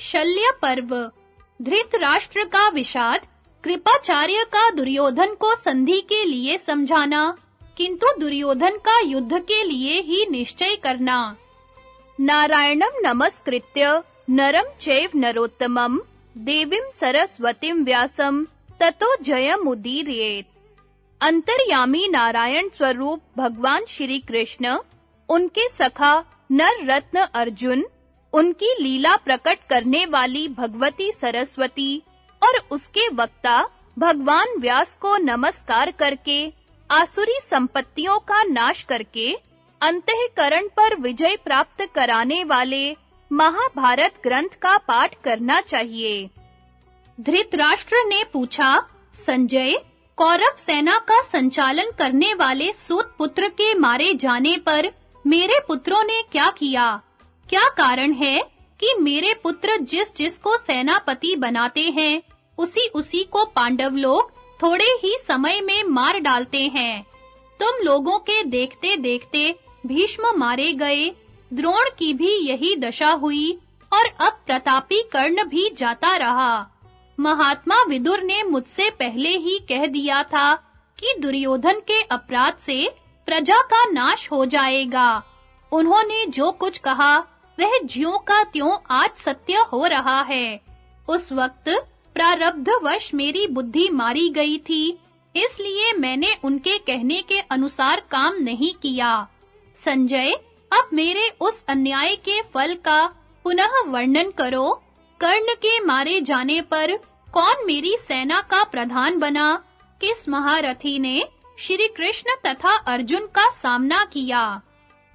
शल्य पर्व। धृतराष्ट्र का विषाद, कृपाचार्य का दुर्योधन को संधि के लिए समझाना, किंतु दुर्योधन का युद्ध के लिए ही निश्चय करना। नारायणं नमस्कृत्य नरं चैव नरोत्तमं देवीं सरस्वतीं व्यासं ततो जयमुदीरयेत्। अंतर्यामी नारायण स्वरूप भगवान श्री कृष्ण, उनके सखा नर रत्न अर्जुन, उनकी लीला प्रकट करने वाली भगवती सरस्वती और उसके वक्ता भगवान व्यास को नमस्कार करके आसुरी संपत्तियों का नाश करके अंतःकरण पर विजय प्राप्त कराने वाले महाभारत ग्रंथ का पाठ करना चाहिए। धृतराष्ट्र ने पूछा, संजय, कौरव सेना का संचालन करने वाले सूत पुत्र के मारे जाने पर मेरे पुत्रों ने क्या किया? क्या कारण है कि मेरे पुत्र जिस को सेनापति बनाते हैं, उसी को पांडव लोग थोड़े ही समय में मार डालते हैं। तुम लोगों के देखते-देखते भीष्म मारे गए, द्रोण की भी यही दशा हुई और अब प्रतापी कर्ण भी जाता रहा। महात्मा विदुर ने मुझसे पहले ही कह दिया था कि दुर्योधन के अपराध से प्रजा का नाश हो जाएगा। उन्होंने जो कुछ कहा वह ज्यों का त्यों आज सत्य हो रहा है। उस वक्त प्रारब्धवश मेरी बुद्धि मारी गई थी, इसलिए मैंने उनके कहने के अनुसार काम नहीं किया। संजय, अब मेरे उस अन्याय के फल का पुनः वर्णन करो। कर्ण के मारे जाने पर कौन मेरी सेना का प्रधान बना? किस महारथी ने श्री कृष्ण तथा अर्जुन का सामना किया?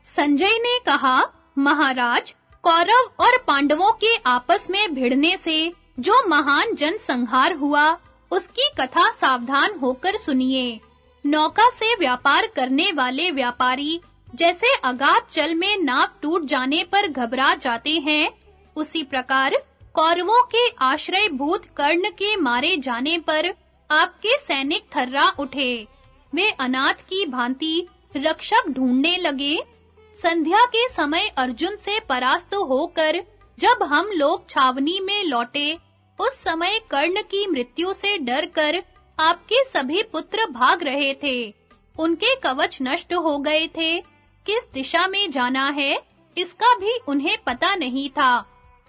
संजय ने कहा, महाराज, कौरव और पांडवों के आपस में भिड़ने से जो महान जनसंहार हुआ, उसकी कथा सावधान होकर सुनिए। नौका से व्यापार करने वाले व्यापारी जैसे अगाध जल में नाव टूट जाने पर घबरा जाते हैं, उसी प्रकार कौरवों के आश्रय भूत कर्ण के मारे जाने पर आपके सैनिक थर्रा उठे। वे अनाथ की भांति रक्षक ढूंढने लगे। संध्या के समय अर्जुन से परास्त होकर जब हम लोग छावनी में लौटे, उस समय कर्ण की मृत्यु से डरकर आपके सभी पुत्र भाग रहे थे। उनके कवच नष्ट हो गए थे। किस दिशा में जाना है, इसका भी उन्हें पता नहीं था।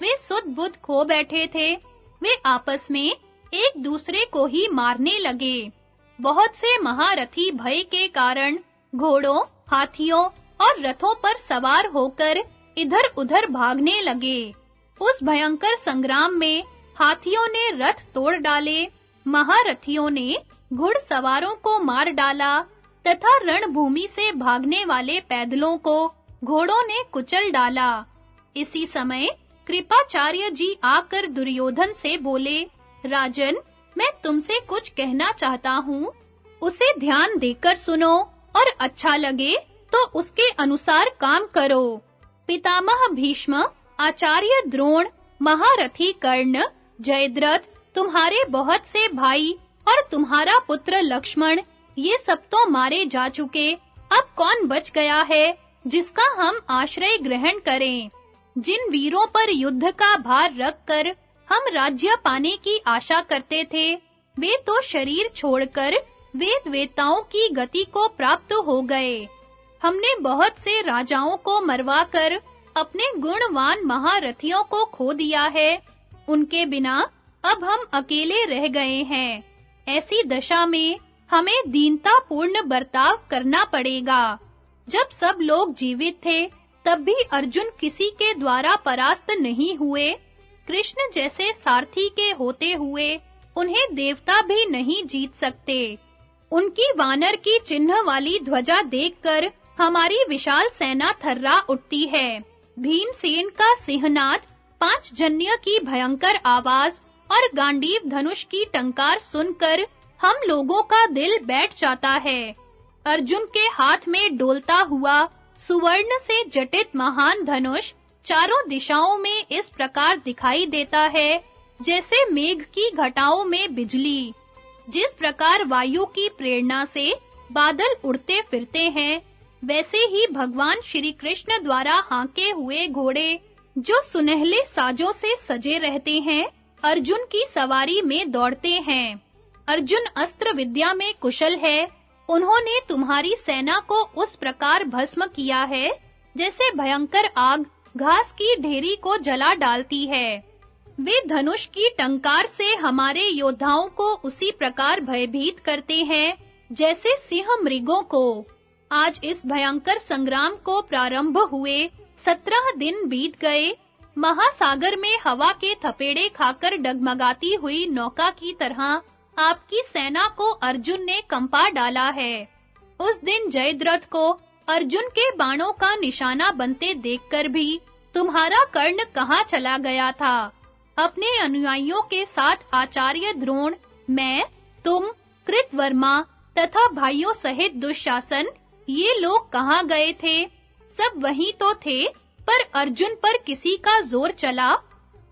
वे सुध-बुध खो बैठे थे। वे आपस में एक दूसरे को ही मारने लगे। बहुत से महारथी भय के कारण घोड़ों, हाथियों और रथों पर सवार होकर इधर-उधर भागने लगे। उस भयंकर संग्राम में हाथियों ने रथ तोड़ डाले, महारथियों ने घुड़सवारों को मार डाला तथा रणभूमि से भागने वाले पैदलों को घोड़ों ने कुचल डाला। इसी समय कृपाचार्य जी आकर दुर्योधन से बोले, राजन, मैं तुमसे कुछ कहना चाहता हूँ, उसे ध्यान देकर सुनो और अच्छा लगे तो उसके अनुसार काम करो। पितामह भीष्म, आचार्य द्रोण, महारथी कर्ण, जयद्रथ, तुम्हारे बहुत से भाई और तुम्हारा पुत्र लक्ष्मण, ये सब तो मारे जा चुके। अब कौन बच गया है जिसका हम आश्रय ग्रहण करें? जिन वीरों पर युद्ध का भार रखकर हम राज्य पाने की आशा करते थे, वे तो शरीर छोड़कर वेद-वेताओं की गति को प्राप्त हो गए। हमने बहुत से राजाओं को मरवाकर अपने गुणवान महारथियों को खो दिया है। उनके बिना अब हम अकेले रह गए हैं। ऐसी दशा में हमें दीनतापूर्ण बर्ताव करना पड़ेगा। जब सब लोग जीवित थे, तब भी अर्जुन किसी के द्वारा परास्त नहीं हुए। कृष्ण जैसे सारथी के होते हुए उन्हें देवता भी नहीं जीत सकते। उनकी वानर की चिन्ह वाली ध्वजा देखकर हमारी विशाल सेना थर्रा उठती है। भीमसेन का सिंहनाद, पांच जन्य की भयंकर आवाज और गांडीव धनुष की टंकार सुनकर हम लोगों का दिल बैठ जाता है। अर्जुन के हाथ में डोलता हुआ सुवर्ण से जटित महान धनुष चारों दिशाओं में इस प्रकार दिखाई देता है जैसे मेघ की घटाओं में बिजली। जिस प्रकार वायु की प्रेरणा से बादल उड़ते फिरते हैं, वैसे ही भगवान श्री कृष्ण द्वारा हांके हुए घोड़े जो सुनहले साजों से सजे रहते हैं, अर्जुन की सवारी में दौड़ते हैं। अर्जुन अस्त्र विद्या में कुशल है। उन्होंने तुम्हारी सेना को उस प्रकार भस्म किया है जैसे भयंकर आग घास की ढेरी को जला डालती है। वे धनुष की टंकार से हमारे योद्धाओं को उसी प्रकार भयभीत करते हैं जैसे सिंह मृगों को। आज इस भयंकर संग्राम को प्रारंभ हुए 17 दिन बीत गए। महासागर में हवा के थपेड़े खाकर डगमगाती हुई नौका की तरह आपकी सेना को अर्जुन ने कंपा डाला है। उस दिन जयद्रथ को अर्जुन के बाणों का निशाना बनते देखकर भी तुम्हारा कर्ण कहाँ चला गया था? अपने अनुयायियों के साथ आचार्य द्रोण, मैं, तुम, कृतवर्मा तथा भाइयों सहित दुशासन, ये लोग कहाँ गए थे? सब वहीं तो थे, पर अर्जुन पर किसी का जोर चला।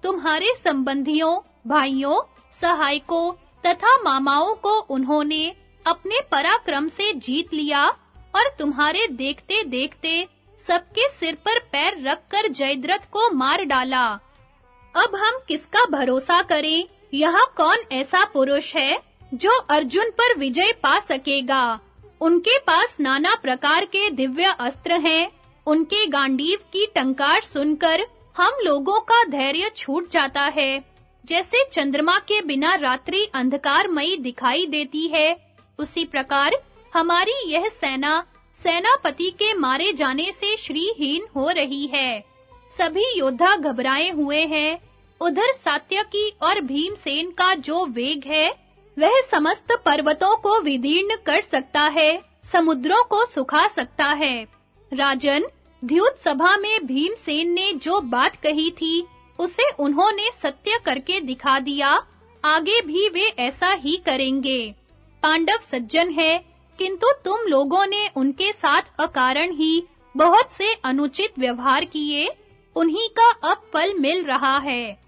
तुम्हारे संबंधियों, भाइयों, सहायकों तथा मामाओं को उन्होंने अपने पराक्रम से जीत लिया और तुम्हारे देखते-देखते सबके सिर पर पैर रखकर जयद्रथ को मार डाला। अब हम किसका भरोसा करें? यहाँ कौन ऐसा पुरुष है जो अर्जुन पर विजय पा सकेगा? उनके पास नाना प्रकार के दिव्य अस्त्र हैं। उनके गांडीव की टंकार सुनकर हम लोगों का धैर्य छूट जाता है। जैसे चंद्रमा के बिना रात्रि अंधकारमयी दिखाई देती है, उसी प्रकार हमारी यह सेना सेनापति के मारे जाने से श्रीहीन हो रही है। सभी योद्धा घबराए हुए हैं। उधर सात्यकी और भीमसेन का जो वेग है, वह समस्त पर्वतों को विदीर्ण कर सकता है, समुद्रों को सुखा सकता है। राजन, द्युत सभा में भीमसेन ने जो बात कही थी, उसे उन्होंने सत्य करके दिखा दिया। आगे भी वे ऐसा ही करेंगे। पांडव सज्जन है, किंतु तुम लोगों ने उनके साथ अकारण ही बहुत से अनुचित व्यवहार किए। उन्हीं का अब फल मिल रहा है।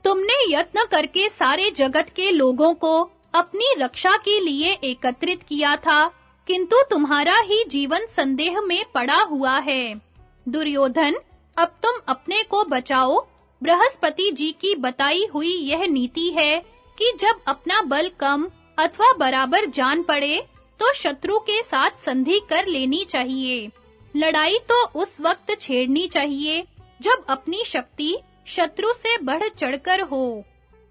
तुमने यत्न करके सारे जगत के लोगों को अपनी रक्षा के लिए एकत्रित किया था, किंतु तुम्हारा ही जीवन संदेह में पड़ा हुआ है। दुर्योधन, अब तुम अपने को बचाओ। बृहस्पति जी की बताई हुई यह नीति है कि जब अपना बल कम अथवा बराबर जान पड़े, तो शत्रु के साथ संधि कर लेनी चाहिए। लड़ाई तो उस वक्त छेड़नी चाहिए जब अपनी शक्ति शत्रु से बढ़ चढ़कर हो।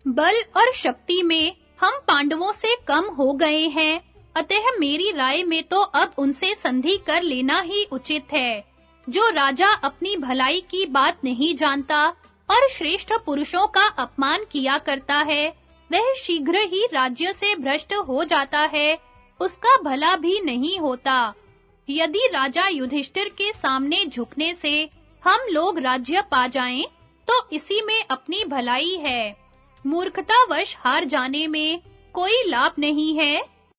बल और शक्ति में हम पांडवों से कम हो गए हैं, अतः मेरी राय में तो अब उनसे संधि कर लेना ही उचित है। जो राजा अपनी भलाई की बात नहीं जानता और श्रेष्ठ पुरुषों का अपमान किया करता है, वह शीघ्र ही राज्य से भ्रष्ट हो जाता है, उसका भला भी नहीं होता। यदि राजा युधिष्ठिर के सामने झुकने से हम लोग राज्य पा जाएं, तो इसी में अपनी भलाई है। मूर्खतावश हार जाने में कोई लाभ नहीं है।